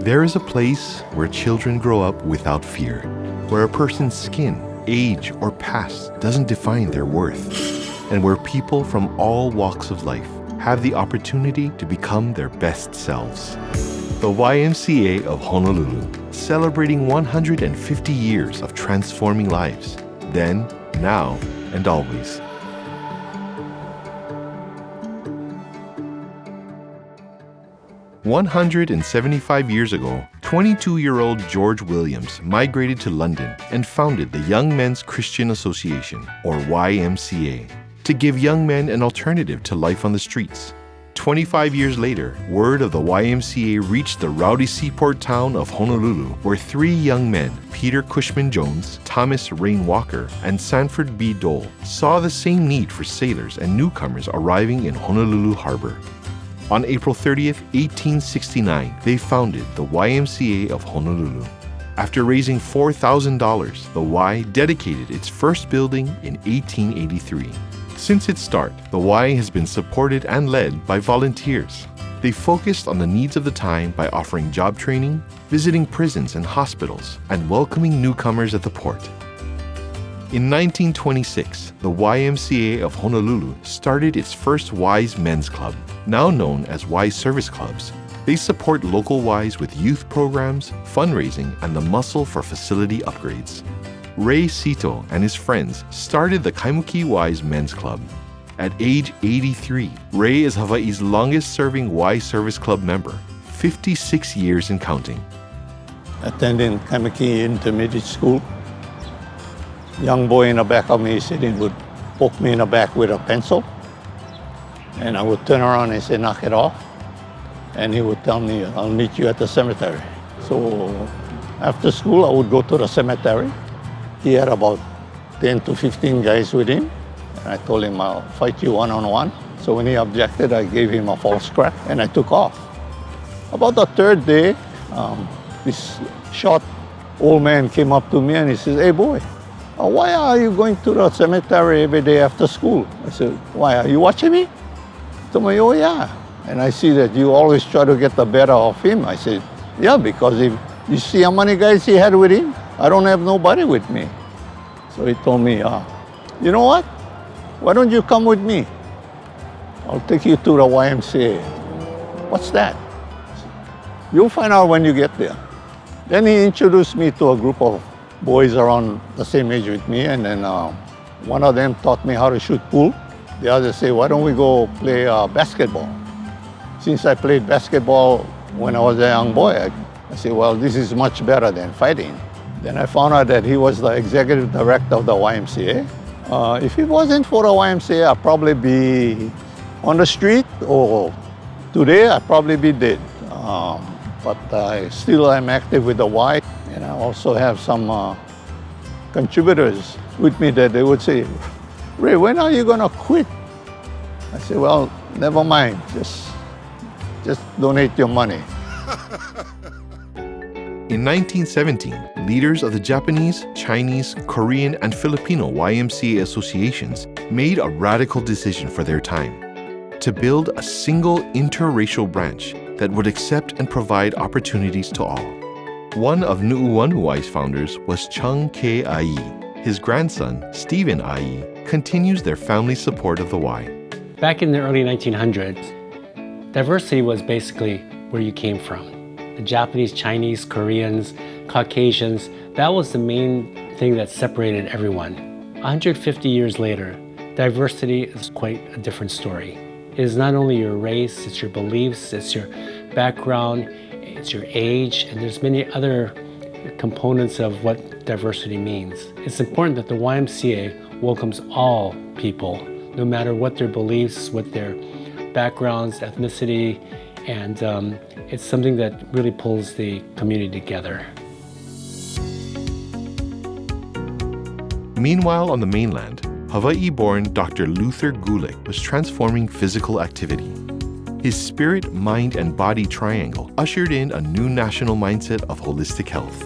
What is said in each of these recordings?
There is a place where children grow up without fear, where a person's skin, age, or past doesn't define their worth, and where people from all walks of life have the opportunity to become their best selves. The YMCA of Honolulu, celebrating 150 years of transforming lives, then, now, and always. "175 years ago, 22-year-old George Williams migrated to London and founded the Young Men's Christian Association, or YMCA, to give young men an alternative to life on the streets. 25 years later, word of the YMCA reached the rowdy seaport town of Honolulu, where 3 young men, Peter Cushman Jones, Thomas Rain Walker, and Sanford B. Dole, saw the same need for sailors and newcomers arriving in Honolulu Harbor. On April 30th, 1869, they founded the YMCA of Honolulu. After raising $4,000, the Y dedicated its first building in 1883. Since its start, the Y has been supported and led by volunteers. They focused on the needs of the time by offering job training, visiting prisons and hospitals, and welcoming newcomers at the port. In 1926, the YMCA of Honolulu started its first Y's Men's Club, now known as Y Service Clubs. They support local Ys with youth programs, fundraising, and the muscle for facility upgrades. Ray Seto and his friends started the Kaimuki Y's Men's Club. At age 83, Ray is Hawaii's longest-serving Y Service Club member, 56 years and counting. Attending Kaimuki Intermediate School, young boy in the back of me sitting would poke me in the back with a pencil, and I would turn around and say, "Knock it off." And he would tell me, "I'll meet you at the cemetery." So after school, I would go to the cemetery. He had about 10 to 15 guys with him. And I told him, "I'll fight you one-on-one." So when he objected, I gave him a false crack and I took off. About the third day, this short old man came up to me and he says, "Hey boy, why are you going to the cemetery every day after school?" I said, "Why, are you watching me?" He told me, "Oh yeah. And I see that you always try to get the better of him." I said, "Yeah, because if you see how many guys he had with him, I don't have nobody with me." So he told me, "You know what? Why don't you come with me? I'll take you to the YMCA." "What's that?" "You'll find out when you get there." Then he introduced me to a group of boys around the same age with me, and then one of them taught me how to shoot pool. The other say, "Why don't we go play basketball?" Since I played basketball when I was a young boy, I said, "Well, this is much better than fighting." Then I found out that he was the executive director of the YMCA. If it wasn't for the YMCA, I'd probably be on the street, or today I'd probably be dead. But I still am active with the Y, and I also have some contributors with me that they would say, "Ray, when are you gonna quit?" I say, "Well, never mind, just donate your money." In 1917, leaders of the Japanese, Chinese, Korean, and Filipino YMCA associations made a radical decision for their time: to build a single interracial branch that would accept and provide opportunities to all. One of Nu'uanuai's founders was Chung K. Ai. His grandson, Stephen Ai, continues their family support of the Y. Back in the early 1900s, diversity was basically where you came from. The Japanese, Chinese, Koreans, Caucasians, that was the main thing that separated everyone. 150 years later, diversity is quite a different story. It is not only your race, it's your beliefs, it's your background, it's your age, and there's many other components of what diversity means. It's important that the YMCA welcomes all people, no matter what their beliefs, what their backgrounds, ethnicity, and it's something that really pulls the community together. Meanwhile, on the mainland, Hawaii-born Dr. Luther Gulick was transforming physical activity. His spirit, mind, and body triangle ushered in a new national mindset of holistic health.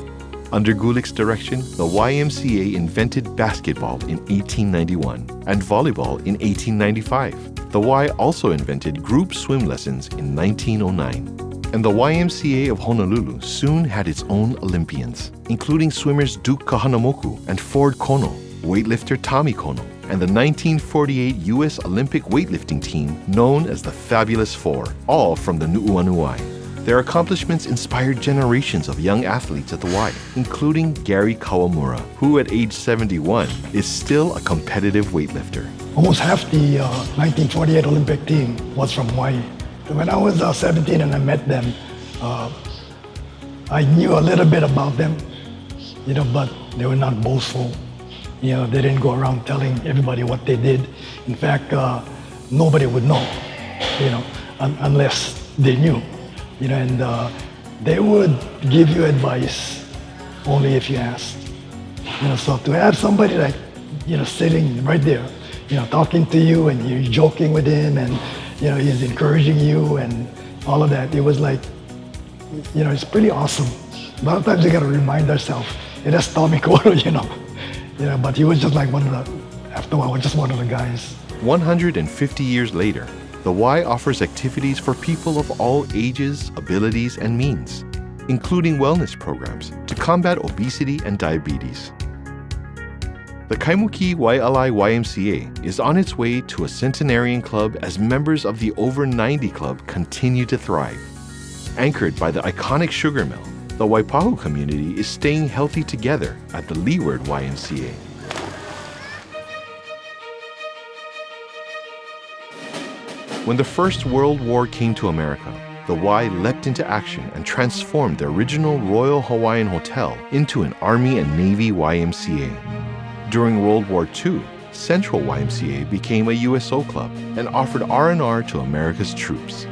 Under Gulick's direction, the YMCA invented basketball in 1891 and volleyball in 1895. The Y also invented group swim lessons in 1909. And the YMCA of Honolulu soon had its own Olympians, including swimmers Duke Kahanamoku and Ford Kono, weightlifter Tommy Kono, and the 1948 U.S. Olympic weightlifting team known as the Fabulous Four, all from the Nu'uanuai. Their accomplishments inspired generations of young athletes at the Y, including Gary Kawamura, who at age 71 is still a competitive weightlifter. Almost half the 1948 Olympic team was from Hawaii. When I was 17 and I met them, I knew a little bit about them, but they were not boastful. They didn't go around telling everybody what they did. In fact, nobody would know, unless they knew. And they would give you advice only if you asked. So to have somebody like, sitting right there, talking to you and you're joking with him and, he's encouraging you and all of that, it was like, it's pretty awesome. A lot of times we got to remind ourselves, that's Tommy Kono, but he was just like after a while, just one of the guys. 150 years later, the Y offers activities for people of all ages, abilities, and means, including wellness programs to combat obesity and diabetes. The Kaimuki YMCA is on its way to a centenarian club as members of the Over 90 Club continue to thrive. Anchored by the iconic sugar mill, the Waipahu community is staying healthy together at the Windward YMCA. When the First World War came to America, the Y leapt into action and transformed the original Royal Hawaiian Hotel into an Army and Navy YMCA. During World War II, Central YMCA became a USO club and offered R&R to America's troops.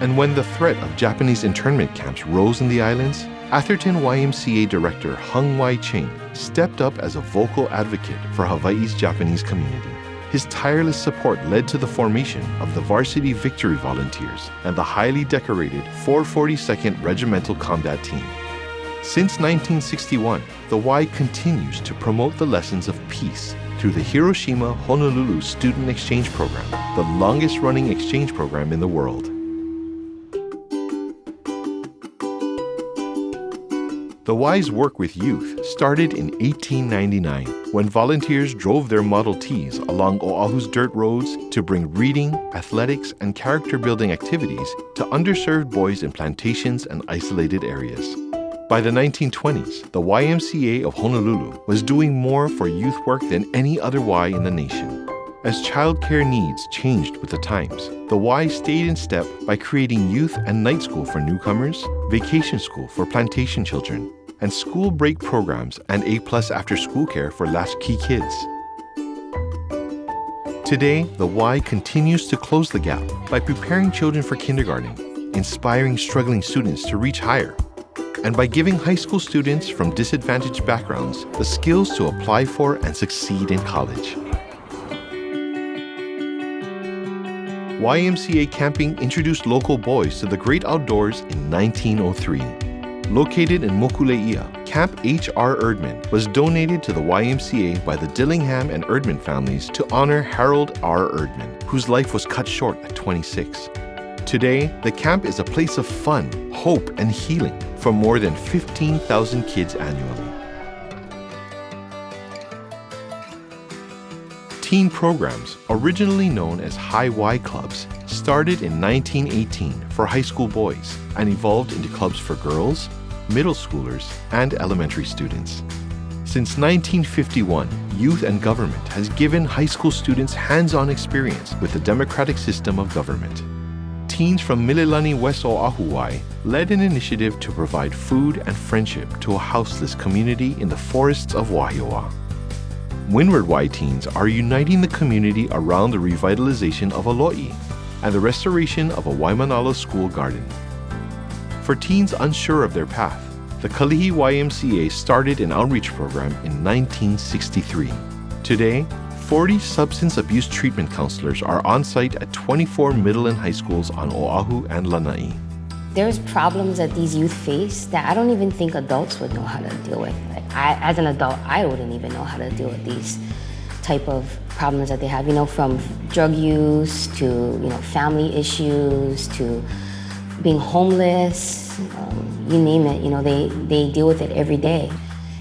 And when the threat of Japanese internment camps rose in the islands, Atherton YMCA director Hung Wai Ching stepped up as a vocal advocate for Hawaii's Japanese community. His tireless support led to the formation of the Varsity Victory Volunteers and the highly decorated 442nd Regimental Combat Team. Since 1961, the Y continues to promote the lessons of peace through the Hiroshima-Honolulu Student Exchange Program, the longest-running exchange program in the world. The Y's work with youth started in 1899 when volunteers drove their Model Ts along Oahu's dirt roads to bring reading, athletics, and character-building activities to underserved boys in plantations and isolated areas. By the 1920s, the YMCA of Honolulu was doing more for youth work than any other Y in the nation. As childcare needs changed with the times, the Y stayed in step by creating youth and night school for newcomers, vacation school for plantation children, and school break programs and A+ after-school care for latchkey kids. Today, the Y continues to close the gap by preparing children for kindergarten, inspiring struggling students to reach higher, and by giving high school students from disadvantaged backgrounds the skills to apply for and succeed in college. YMCA camping introduced local boys to the great outdoors in 1903. Located in Mokuleia, Camp H.R. Erdman was donated to the YMCA by the Dillingham and Erdman families to honor Harold R. Erdman, whose life was cut short at 26. Today, the camp is a place of fun, hope, and healing for more than 15,000 kids annually. Teen programs, originally known as High Y clubs, started in 1918 for high school boys and evolved into clubs for girls, middle schoolers, and elementary students. Since 1951, Youth and Government has given high school students hands-on experience with the democratic system of government. Teens from Mililani West Oahu Y led an initiative to provide food and friendship to a houseless community in the forests of Wahiawa. Windward Y teens are uniting the community around the revitalization of Alo'i and the restoration of a Waimanalo school garden. For teens unsure of their path, the Kalihi YMCA started an outreach program in 1963. Today, 40 substance abuse treatment counselors are on site at 24 middle and high schools on Oahu and Lanai. There's problems that these youth face that I don't even think adults would know how to deal with. As an adult, I wouldn't even know how to deal with these type of problems that they have, from drug use to, family issues to being homeless, you name it, they deal with it every day.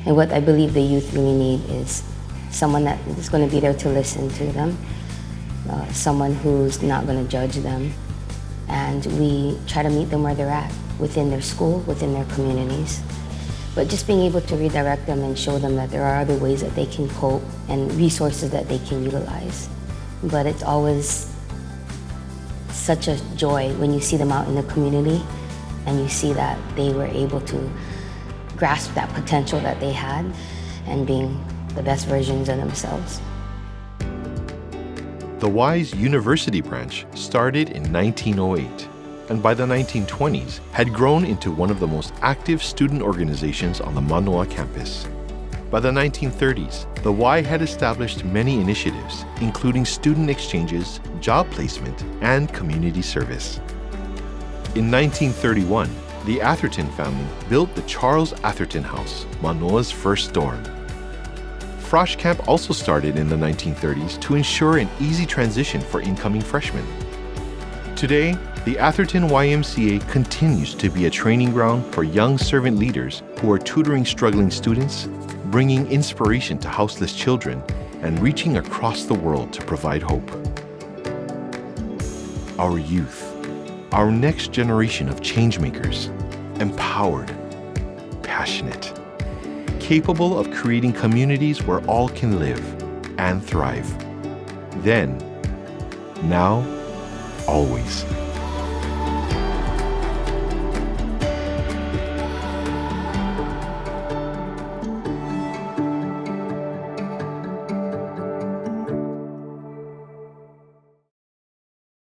And what I believe the youth really need is someone that is going to be there to listen to them, someone who's not going to judge them. And we try to meet them where they're at, within their school, within their communities. But just being able to redirect them and show them that there are other ways that they can cope and resources that they can utilize. But it's always such a joy when you see them out in the community and you see that they were able to grasp that potential that they had and being the best versions of themselves. The Y's University branch started in 1908, and by the 1920s had grown into one of the most active student organizations on the Manoa campus. By the 1930s, the Y had established many initiatives, including student exchanges, job placement, and community service. In 1931, the Atherton family built the Charles Atherton House, Manoa's first dorm. Frosh Camp also started in the 1930s to ensure an easy transition for incoming freshmen. Today, the Atherton YMCA continues to be a training ground for young servant leaders who are tutoring struggling students, bringing inspiration to houseless children, and reaching across the world to provide hope. Our youth, our next generation of changemakers, empowered, passionate, capable of creating communities where all can live and thrive. Then, now, always.